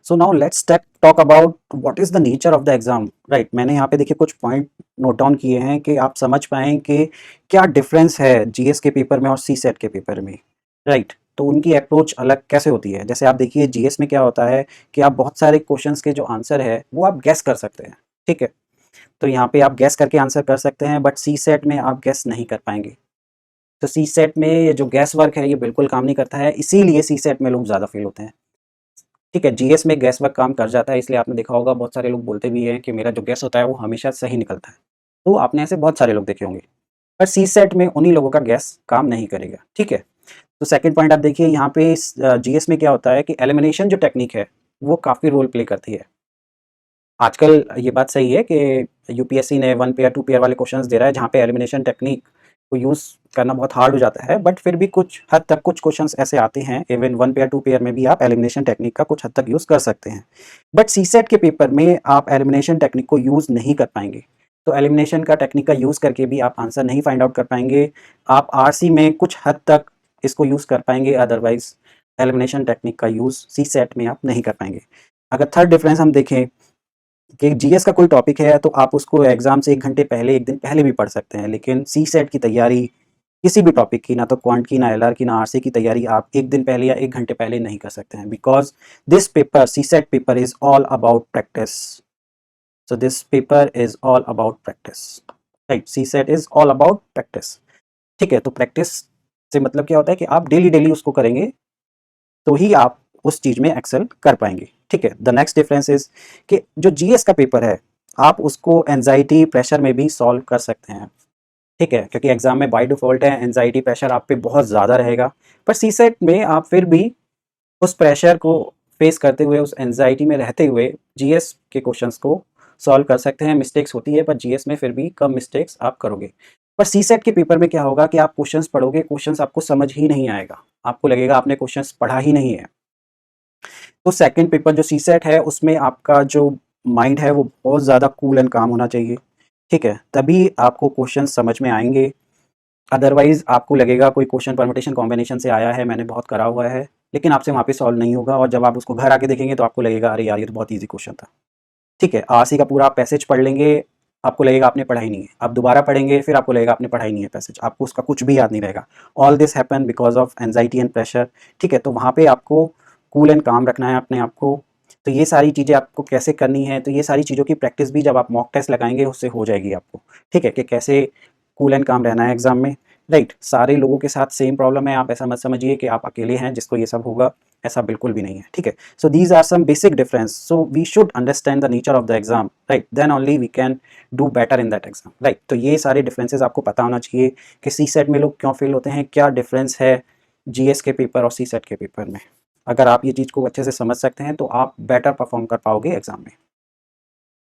So now let's talk about what is the nature of the exam, right. मैंने यहाँ पे देखिए कुछ पॉइंट नोट डाउन किए हैं कि आप समझ पाएं कि क्या डिफरेंस है जीएस के पेपर में और सी सेट के पेपर में, राइट। तो उनकी अप्रोच अलग कैसे होती है। जैसे आप देखिए जीएस में क्या होता है कि आप बहुत सारे क्वेश्चंस के जो आंसर है वो आप गेस कर सकते हैं, ठीक है। तो यहाँ पे आप गेस करके आंसर कर सकते हैं, बट सी सेट में आप गेस नहीं कर पाएंगे। तो सी सेट में ये जो गैस वर्क है ये बिल्कुल काम नहीं करता है, इसीलिए सी सेट में लोग ज़्यादा फेल होते हैं, ठीक है। जीएस में गैस वर्क काम कर जाता है, इसलिए आपने देखा होगा बहुत सारे लोग बोलते भी हैं कि मेरा जो गैस होता है वो हमेशा सही निकलता है। तो आपने ऐसे बहुत सारे लोग देखे होंगे, पर सी सेट में उन्हीं लोगों का गैस काम नहीं करेगा, ठीक है। तो सेकंड पॉइंट आप देखिए यहाँ पे जीएस में क्या होता है कि एलिमिनेशन जो टेक्निक है वो काफ़ी रोल प्ले करती है। आजकल ये बात सही है कि यूपीएससी ने 1 पेयर 2 पेयर वाले क्वेश्चंस दे रहा है जहाँ पे एलिमिनेशन टेक्निक को यूज़ करना बहुत हार्ड हो जाता है, बट फिर भी कुछ हद तक कुछ क्वेश्चंस ऐसे आते हैं, इवन 1 पेयर 2 पेयर में भी आप एलिमिनेशन टेक्निक का कुछ हद तक यूज़ कर सकते हैं। बट सीसेट के पेपर में आप एलिमिनेशन टेक्निक को यूज़ नहीं कर पाएंगे। तो एलिमिनेशन का टेक्निक का यूज़ करके भी आप आंसर नहीं फाइंड आउट कर पाएंगे। आप आरसी में कुछ हद तक इसको यूज़ कर पाएंगे, अदरवाइज एलिमिनेशन टेक्निक का यूज़ सी सेट में आप नहीं कर पाएंगे। अगर थर्ड डिफरेंस हम देखें कि जीएस का कोई टॉपिक है तो आप उसको एग्जाम से 1 घंटे पहले 1 दिन पहले भी पढ़ सकते हैं, लेकिन सी सेट की तैयारी किसी भी टॉपिक की, ना तो क्वांट की, ना एलआर की, ना आरसी की तैयारी आप 1 दिन पहले या 1 घंटे पहले नहीं कर सकते हैं, because this paper C set paper is all about practice. So this paper is all about practice, right. C set is all about practice, ठीक है। तो प्रैक्टिस से मतलब क्या होता है कि आप डेली डेली उसको करेंगे तो ही आप उस चीज में एक्सेल कर पाएंगे, ठीक है। द नेक्स्ट डिफरेंस इज कि जो जीएस का पेपर है आप उसको एंजाइटी प्रेशर में भी सॉल्व कर सकते हैं, ठीक है, क्योंकि एग्जाम में बाय डिफॉल्ट है एंजाइटी प्रेशर आप पे बहुत ज़्यादा रहेगा। पर सी सेट में आप फिर भी उस प्रेशर को फेस करते हुए, उस एंजाइटी में रहते हुए जीएस के क्वेश्चंस को सॉल्व कर सकते हैं। मिस्टेक्स होती है पर जीएस में फिर भी कम मिस्टेक्स आप करोगे। पर सी सेट के पेपर में क्या होगा कि आप क्वेश्चंस पढ़ोगे, क्वेश्चंस आपको समझ ही नहीं आएगा, आपको लगेगा आपने क्वेश्चंस पढ़ा ही नहीं है। तो सेकंड पेपर जो सी सेट है उसमें आपका जो माइंड है वो बहुत ज़्यादा कूल एंड काम होना चाहिए, ठीक है, तभी आपको क्वेश्चन समझ में आएंगे। अदरवाइज आपको लगेगा कोई क्वेश्चन परमुटेशन कॉम्बिनेशन से आया है, मैंने बहुत करा हुआ है, लेकिन आपसे वहाँ पे सॉल्व नहीं होगा, और जब आप उसको घर आके देखेंगे तो आपको लगेगा अरे यार ये तो बहुत ईजी क्वेश्चन था, ठीक है। आरसी का पूरा आप पैसेज पढ़ लेंगे, आपको लगेगा आपने पढ़ा ही नहीं है, आप दोबारा पढ़ेंगे फिर आपको लगेगा आपने पढ़ा ही नहीं है पैसेज, आपको उसका कुछ भी याद नहीं रहेगा। All this happen because of anxiety and pressure, ठीक है। तो वहाँ पे आपको कूल एंड काम रखना है अपने आप को। तो ये सारी चीज़ें आपको कैसे करनी है, तो ये सारी चीज़ों की प्रैक्टिस भी जब आप मॉक टेस्ट लगाएंगे उससे हो जाएगी आपको, ठीक है, कि कैसे कूल एंड काम रहना है एग्जाम में, राइट। सारे लोगों के साथ सेम प्रॉब्लम है, आप ऐसा मत समझिए कि आप अकेले हैं जिसको ये सब होगा, ऐसा बिल्कुल भी नहीं है, ठीक है। So these are some basic difference, so we should understand the nature of the exam, right, then only we can do better in that exam, right. तो ये सारे डिफरेंसेस आपको पता होना चाहिए कि सी सेट में लोग क्यों फेल होते हैं, क्या डिफरेंस है जीएस के पेपर और सी सेट के पेपर में। अगर आप ये चीज़ को अच्छे से समझ सकते हैं तो आप बेटर परफॉर्म कर पाओगे एग्जाम में।